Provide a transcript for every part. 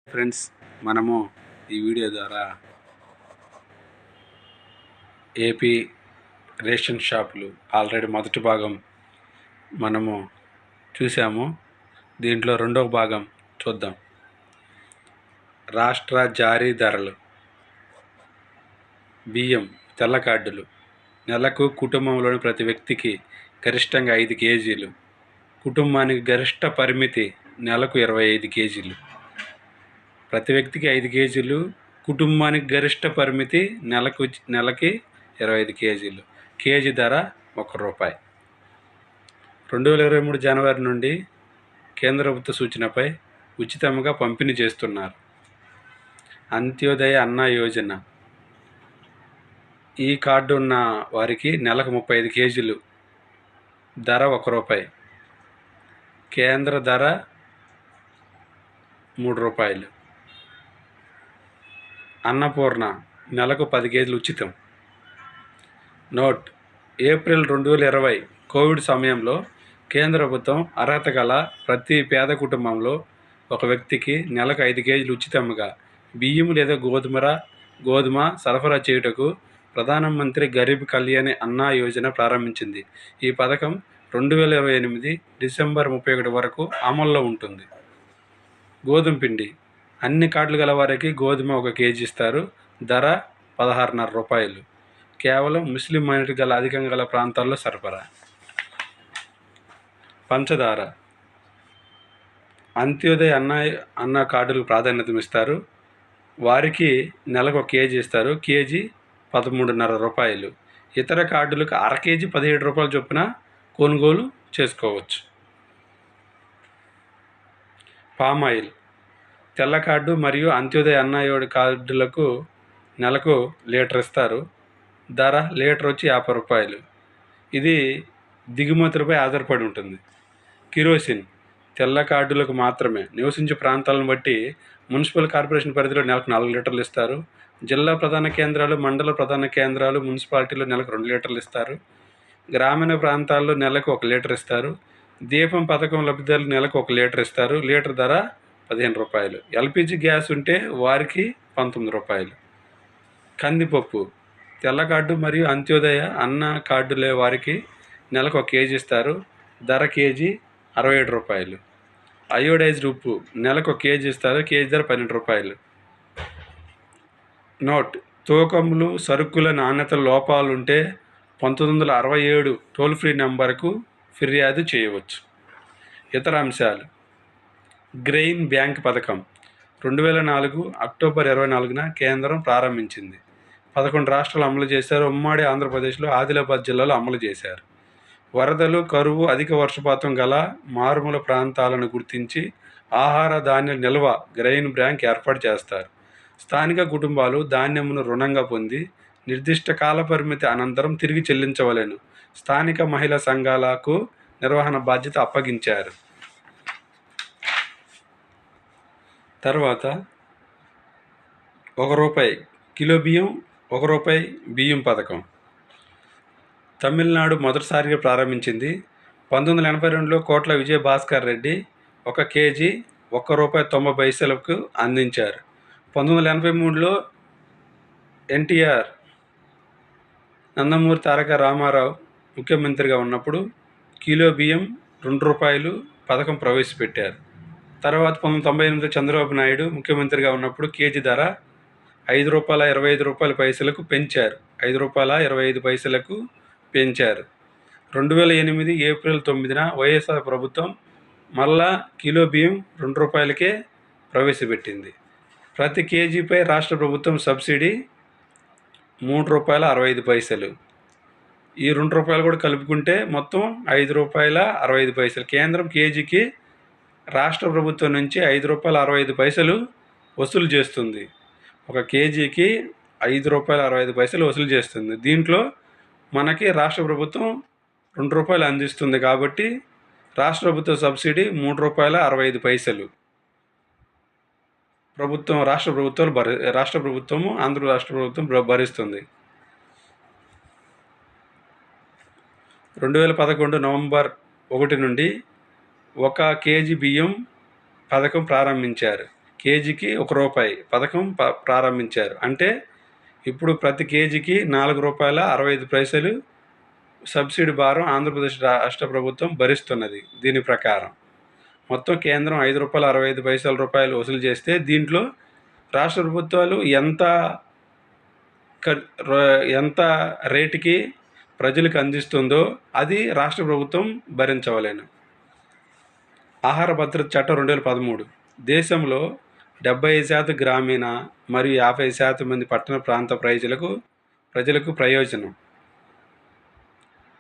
Friends, మనము ఈ video ద్వారా ఏపీ రేషన్ షాపులు ఆల్రెడీ మొదటి భాగం మనము చూసాము. దీంట్లో రెండవ భాగం చూద్దాం. రాష్ట్ర జారీ ధరలు. బియ్యం తెల్ల కార్డులు నెలకు కుటుంబంలోని ప్రతి వ్యక్తికి గరిష్టంగా 5 కేజీలు, కుటుంబానికి గరిష్ట పరిమితి నెలకు 25 కేజీలు. ప్రతి వ్యక్తికి 5 కేజీలు, కుటుంబానికి గరిష్ట పరిమితి నెలకి 25 కేజీలు. కేజీ ధర ₹1. 2023 జనవరి నుండి కేంద్ర ప్రభుత్వ సూచనపై ఉచితంగా పంపిణీ చేస్తున్నారు. అంత్యోదయ అన్న యోజన. ఈ కార్డు ఉన్న వారికి నెలకు 35 కేజీలు, ధర ₹1. కేంద్ర ధర ₹3. అన్నపూర్ణ నెలకు 10 కేజీలు ఉచితం. నోట్: ఏప్రిల్ 2020 కోవిడ్ సమయంలో కేంద్ర ప్రభుత్వం అర్హత గల ప్రతి పేద కుటుంబంలో ఒక వ్యక్తికి నెలకు 5 కేజీలు ఉచితంగా బియ్యం లేదా గోధుమ సరఫరా చేయుటకు ప్రధానమంత్రి గరీబ్ కళ్యాణ్ అన్న యోజన ప్రారంభించింది. ఈ పథకం 2028 డిసెంబర్ 31 వరకు అమల్లో ఉంటుంది. గోధుమ పిండి. అన్ని కార్డులు గల వారికి గోధుమ 1 కేజీ ఇస్తారు. ధర ₹16.5. కేవలం ముస్లిం మైనారిటీ గల అధికంగా గల ప్రాంతాల్లో సరఫరా. పంచదార. అంత్యోదయ అన్న కార్డులకు ప్రాధాన్యత ఇస్తారు. వారికి నెలకు 1 కేజీ ఇస్తారు. కేజీ ₹13.5. ఇతర కార్డులకు అర కేజీ ₹17 చొప్పున కొనుగోలు చేసుకోవచ్చు. పామాయిల్. తెల్ల కార్డు మరియు అంత్యోదయ అన్న కార్డులకు నెలకు లీటర్ ఇస్తారు. ధర లీటర్ వచ్చి ₹50. ఇది దిగుమతులపై ఆధారపడి ఉంటుంది. కిరోసిన్. తెల్ల కార్డులకు మాత్రమే. నివసించే ప్రాంతాలను బట్టి మున్సిపల్ కార్పొరేషన్ పరిధిలో నెలకు 4 లీటర్లు ఇస్తారు. జిల్లా ప్రధాన కేంద్రాలు, మండల ప్రధాన కేంద్రాలు, మున్సిపాలిటీలో నెలకు 2 లీటర్లు ఇస్తారు. గ్రామీణ ప్రాంతాల్లో నెలకు 1 లీటర్ ఇస్తారు. దీపం పథకం లబ్ధిదారులు నెలకు 1 లీటర్ ఇస్తారు. లీటర్ ధర ₹15. ఎల్పిజి గ్యాస్ ఉంటే వారికి ₹19. కందిపప్పు. తెల్ల కార్డు మరియు అంత్యోదయ అన్న కార్డులే వారికి నెలకు 1 కేజీ ఇస్తారు. ధర కేజీ ₹67. అయోడైజ్డ్ ఉప్పు నెలకు 1 కేజీ ఇస్తారు. కేజీ ధర ₹12. నోట్: తూకములు, సరుకుల నాణ్యత లోపాలుంటే 1967 టోల్ ఫ్రీ నెంబర్కు ఫిర్యాదు చేయవచ్చు. ఇతర అంశాలు. గ్రెయిన్ బ్యాంక్ పథకం 2004 అక్టోబర్ 24న కేంద్రం ప్రారంభించింది. 11 రాష్ట్రాలు అమలు చేశారు. ఉమ్మడి ఆంధ్రప్రదేశ్లో ఆదిలాబాద్ జిల్లాలో అమలు చేశారు. వరదలు, కరువు, అధిక వర్షపాతం గల మారుమూల ప్రాంతాలను గుర్తించి ఆహార ధాన్యాల నిల్వ గ్రెయిన్ బ్యాంక్ ఏర్పాటు చేస్తారు. స్థానిక కుటుంబాలు ధాన్యమును రుణంగా పొంది నిర్దిష్ట కాలపరిమితి అనంతరం తిరిగి చెల్లించవలెను. స్థానిక మహిళా సంఘాలకు నిర్వహణ బాధ్యత అప్పగించారు. తర్వాత ₹1 కిలో బియ్యం, ₹1 బియ్యం పథకం తమిళనాడు మొదటిసారిగా ప్రారంభించింది. 1982లో కోట్ల విజయభాస్కర్ రెడ్డి 1 కేజీ ₹1.90 అందించారు. 1983లో ఎన్టీఆర్, నందమూరి తారక రామారావు ముఖ్యమంత్రిగా ఉన్నప్పుడు కిలో బియ్యం ₹2 పథకం ప్రవేశపెట్టారు. తర్వాత 1998లో చంద్రబాబు నాయుడు ముఖ్యమంత్రిగా ఉన్నప్పుడు కేజీ ధర ₹5.25 పెంచారు. ₹5.25 పెంచారు. 2008 ఏప్రిల్ 9న వైఎస్ఆర్ ప్రభుత్వం మళ్ళా కిలో బియ్యం ₹2కే ప్రవేశపెట్టింది. ప్రతి కేజీపై రాష్ట్ర ప్రభుత్వం సబ్సిడీ ₹3.65. ఈ ₹2 కూడా కలుపుకుంటే మొత్తం ₹5.65. కేంద్రం కేజీకి రాష్ట్ర ప్రభుత్వం నుంచి ₹5.65 వసూలు చేస్తుంది. 1 కేజీకి ₹5.65 వసూలు చేస్తుంది. దీంట్లో మనకి రాష్ట్ర ప్రభుత్వం ₹2 అందిస్తుంది. కాబట్టి రాష్ట్ర ప్రభుత్వ సబ్సిడీ ₹3.65. రాష్ట్ర ప్రభుత్వము ఆంధ్ర రాష్ట్ర ప్రభుత్వం భరిస్తుంది. 2011 నవంబర్ 1 నుండి 1 కేజీ బియ్యం పథకం ప్రారంభించారు. కేజీకి ₹1 పథకం ప్రారంభించారు. అంటే ఇప్పుడు ప్రతి కేజీకి ₹4.65 సబ్సిడీ భారం ఆంధ్రప్రదేశ్ రాష్ట్ర ప్రభుత్వం భరిస్తున్నది. దీని ప్రకారం మొత్తం కేంద్రం ₹5.65 వసూలు చేస్తే దీంట్లో రాష్ట్ర ప్రభుత్వాలు ఎంత రేటుకి ప్రజలకు అందిస్తుందో అది రాష్ట్ర ప్రభుత్వం భరించవలెను. ఆహార భద్రత చట్టం 2013 దేశంలో 75% గ్రామీణ మరియు 50% మంది పట్టణ ప్రాంత ప్రజలకు ప్రయోజనం.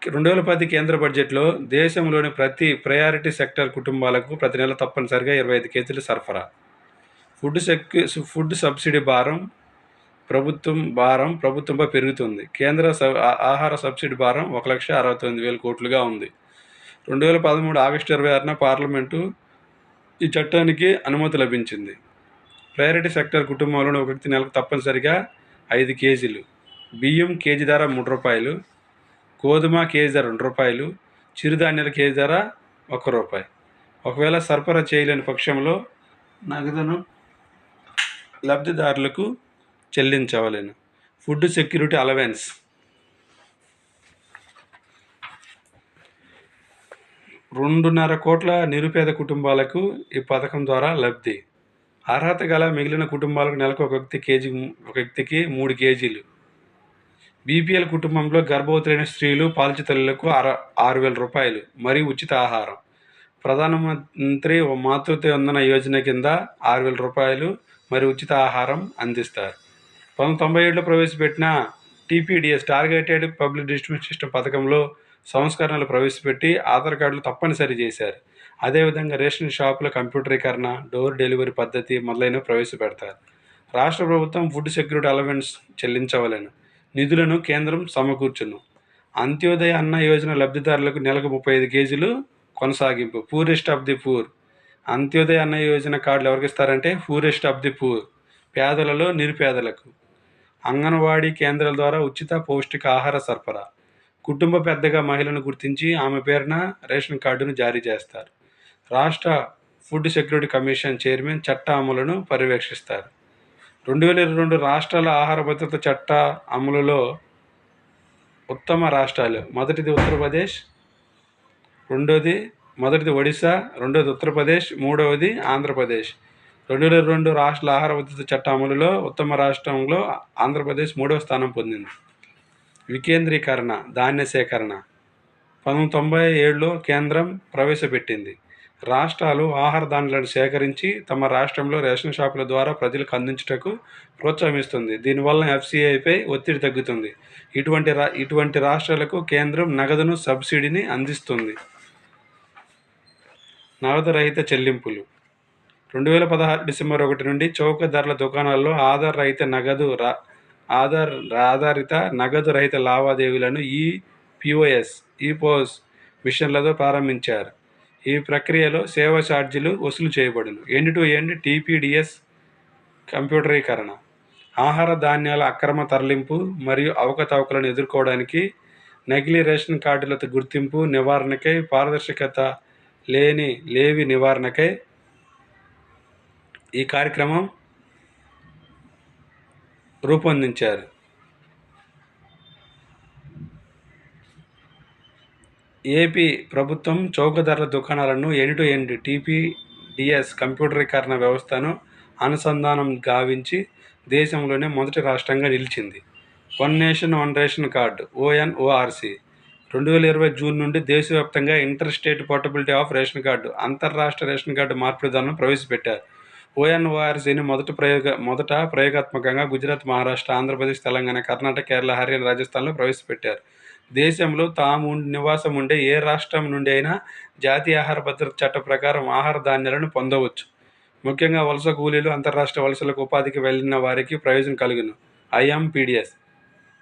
2010 కేంద్ర బడ్జెట్లో దేశంలోని ప్రతి ప్రయారిటీ సెక్టర్ కుటుంబాలకు ప్రతి నెల తప్పనిసరిగా 25 కేజీలు సరఫరా. ఫుడ్ సబ్సిడీ భారం ప్రభుత్వంపై పెరుగుతుంది. కేంద్ర ఆహార సబ్సిడీ భారం 1,69,000 కోట్లుగా ఉంది. 2013 ఆగస్టు 26న పార్లమెంటు ఈ చట్టానికి అనుమతి లభించింది. ప్రయారిటీ సెక్టర్ కుటుంబంలోని ఒక వ్యక్తి నెలకు తప్పనిసరిగా 5 కేజీలు బియ్యం కేజీ ధర ₹3, గోధుమ కేజీ ధర ₹2, చిరుధాన్యాల కేజీ ధర ₹1. ఒకవేళ సరఫరా చేయలేని పక్షంలో నగదును లబ్ధిదారులకు చెల్లించవలెను. ఫుడ్ సెక్యూరిటీ అలవెన్స్ 2.5 కోట్ల నిరుపేద కుటుంబాలకు ఈ పథకం ద్వారా లబ్ధి. అర్హత గల మిగిలిన కుటుంబాలకు నెలకు ఒక వ్యక్తికి 3 కేజీలు. బీపీఎల్ కుటుంబంలో గర్భవతులైన స్త్రీలు పాలిచ్చే తల్లులకు ₹6,000 మరియు ఉచిత ఆహారం. ప్రధానమంత్రి మాతృత్వ వందన యోజన కింద ₹6,000 మరియు ఉచిత ఆహారం అందిస్తారు. 1997లో ప్రవేశపెట్టిన టీపీడీఎస్ టార్గెటెడ్ పబ్లిక్ డిస్ట్రిబ్యూషన్ సిస్టమ్ పథకంలో సంస్కరణలు ప్రవేశపెట్టి ఆధార్ కార్డులు తప్పనిసరి చేశారు. అదేవిధంగా రేషన్ షాపుల కంప్యూటరీకరణ, డోర్ డెలివరీ పద్ధతి మొదలైనవి ప్రవేశపెడతారు. రాష్ట్ర ప్రభుత్వం ఫుడ్ సెక్యూరిటీ అలవెన్స్ చెల్లించవలెను. నిధులను కేంద్రం సమకూర్చును. అంత్యోదయ అన్న యోజన లబ్ధిదారులకు నెలకు 35 కేజీలు కొనసాగింపు. Poorest of the poor. Antyodaya అన్న యోజన కార్డులు ఎవరికి ఇస్తారంటే పూరెస్ట్ ఆఫ్ ది పూర్, పేదలలో నిరుపేదలకు. అంగన్వాడీ కేంద్రాల ద్వారా ఉచిత పౌష్టిక ఆహార సరఫరా. కుటుంబ పెద్దగా మహిళను గుర్తించి ఆమె పేరున రేషన్ కార్డును జారీ చేస్తారు. రాష్ట్ర ఫుడ్ సెక్యూరిటీ కమిషన్ చైర్మన్ చట్ట అమలును పర్యవేక్షిస్తారు. 2022 రాష్ట్రాల ఆహార భద్రత చట్ట అమలులో ఉత్తమ రాష్ట్రాలు: మొదటిది ఉత్తరప్రదేశ్, మొదటిది ఒడిశా, రెండోది ఉత్తరప్రదేశ్, మూడవది ఆంధ్రప్రదేశ్. 2022 రాష్ట్రాల ఆహార భద్రత చట్ట అమలులో ఉత్తమ రాష్ట్రంలో ఆంధ్రప్రదేశ్ 3వ స్థానం పొందింది. వికేంద్రీకరణ ధాన్య సేకరణ 1997లో కేంద్రం ప్రవేశపెట్టింది. రాష్ట్రాలు ఆహార ధాన్యాలను సేకరించి తమ రాష్ట్రంలో రేషన్ షాపుల ద్వారా ప్రజలకు అందించుటకు ప్రోత్సహిస్తుంది. దీనివల్ల ఎఫ్సిఐపై ఒత్తిడి తగ్గుతుంది. ఇటువంటి రాష్ట్రాలకు కేంద్రం నగదును సబ్సిడీని అందిస్తుంది. నగదు రహిత చెల్లింపులు 2016 డిసెంబర్ 1 నుండి చౌక ధరల దుకాణాల్లో ఆధారిత నగదు రహిత లావాదేవీలను ఈపోస్ మిషన్లతో ప్రారంభించారు. ఈ ప్రక్రియలో సేవా ఛార్జీలు వసూలు చేయబడును. ఎండ్ టు ఎండ్ టీపీడీఎస్ కంప్యూటరీకరణ. ఆహార ధాన్యాల అక్రమ తరలింపు మరియు అవకతవకలను ఎదుర్కోవడానికి, నకిలీ రేషన్ కార్డులతో గుర్తింపు నివారణకై, పారదర్శకత లేవి నివారణకై ఈ కార్యక్రమం రూపొందించారు. ఏపీ ప్రభుత్వం చౌక ధరల దుకాణాలను ఎండ్ టు ఎండ్ టీపీడీఎస్ కంప్యూటరీకరణ వ్యవస్థను అనుసంధానం గావించి దేశంలోనే మొదటి రాష్ట్రంగా నిలిచింది. One nation one ration card ONORC 2020 June నుండి దేశవ్యాప్తంగా inter state portability of ration card అంతర్రాష్ట్ర రేషన్ కార్డు మార్పిడి విధానం ప్రవేశపెట్టారు. ONORCని మొదట ప్రయోగాత్మకంగా గుజరాత్, మహారాష్ట్ర, ఆంధ్రప్రదేశ్, తెలంగాణ, కర్ణాటక, కేరళ, హర్యానా, రాజస్థాన్లో ప్రవేశపెట్టారు. దేశంలో తాము నివాసం ఉండే ఏ రాష్ట్రం నుండి అయినా జాతీయ ఆహార భద్రత చట్ట ప్రకారం ఆహార ధాన్యాలను పొందవచ్చు. ముఖ్యంగా వలస కూలీలు, అంతర్రాష్ట్ర వలసలకు ఉపాధికి వెళ్లిన వారికి ప్రయోజనం కలుగును. IMPDS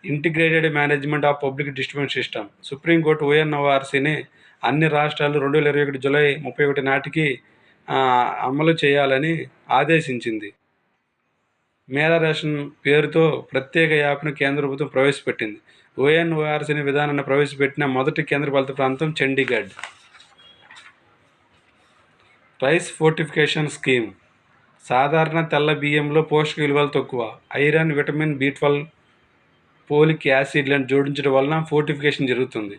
integrated management of public distribution system. సుప్రీంకోర్టు ONORCని అన్ని రాష్ట్రాలు 2021 జూలై 31 నాటికి అమలు చేయాలని ఆదేశించింది. మేరా రేషన్ పేరుతో ప్రత్యేక యాప్ను కేంద్ర ప్రభుత్వం ప్రవేశపెట్టింది. ONORCని విధానాన్ని ప్రవేశపెట్టిన మొదటి కేంద్రపాలిత ప్రాంతం చండీగఢ్. రైస్ ఫోర్టిఫికేషన్ స్కీమ్ సాధారణ తెల్ల బియ్యంలో పోషక విలువలు తక్కువ. ఐరన్, విటమిన్ బి12, ఫోలిక్ యాసిడ్లను జోడించడం వలన ఫోర్టిఫికేషన్ జరుగుతుంది.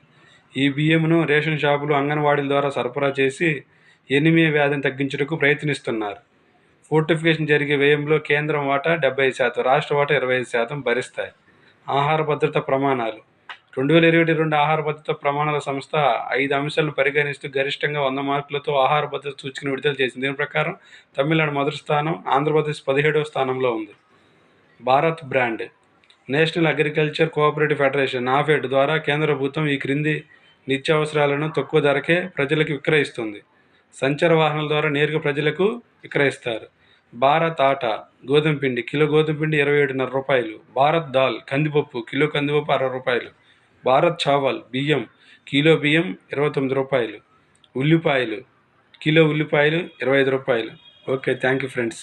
ఈ బియ్యంను రేషన్ షాపులు, అంగన్వాడీల ద్వారా సరఫరా చేసి ఎనిమియా వ్యాధిని తగ్గించుటకు ప్రయత్నిస్తున్నారు. ఫోర్టిఫికేషన్ జరిగే వ్యయంలో కేంద్రం వాటా 75%, రాష్ట్ర వాటా 25% భరిస్తాయి. ఆహార భద్రత ప్రమాణాలు. 2022 ఆహార భద్రత ప్రమాణాల సంస్థ 5 అంశాలను పరిగణిస్తూ గరిష్టంగా 100 మార్కులతో ఆహార భద్రత సూచికను విడుదల చేసింది. దీని ప్రకారం తమిళనాడు మొదటి స్థానం, ఆంధ్రప్రదేశ్ 17వ స్థానంలో ఉంది. Bharat brand. National agriculture cooperative federation NAFED ద్వారా కేంద్ర ప్రభుత్వం ఈ క్రింది నిత్యావసరాలను తక్కువ ధరకే ప్రజలకు విక్రయిస్తుంది. సంచార వాహనాల ద్వారా నేరుగా ప్రజలకు విక్రయిస్తారు. భారత్ ఆటా గోధుమ పిండి, కిలో గోధుమ పిండి 27.5 రూపాయలు. భారత్ దాల్ కందిపప్పు, కిలో కందిపప్పు 60 రూపాయలు. భారత్ చావల్ బియ్యం, కిలో బియ్యం 29 రూపాయలు. ఉల్లిపాయలు, కిలో ఉల్లిపాయలు 25 రూపాయలు. Okay, thank you friends.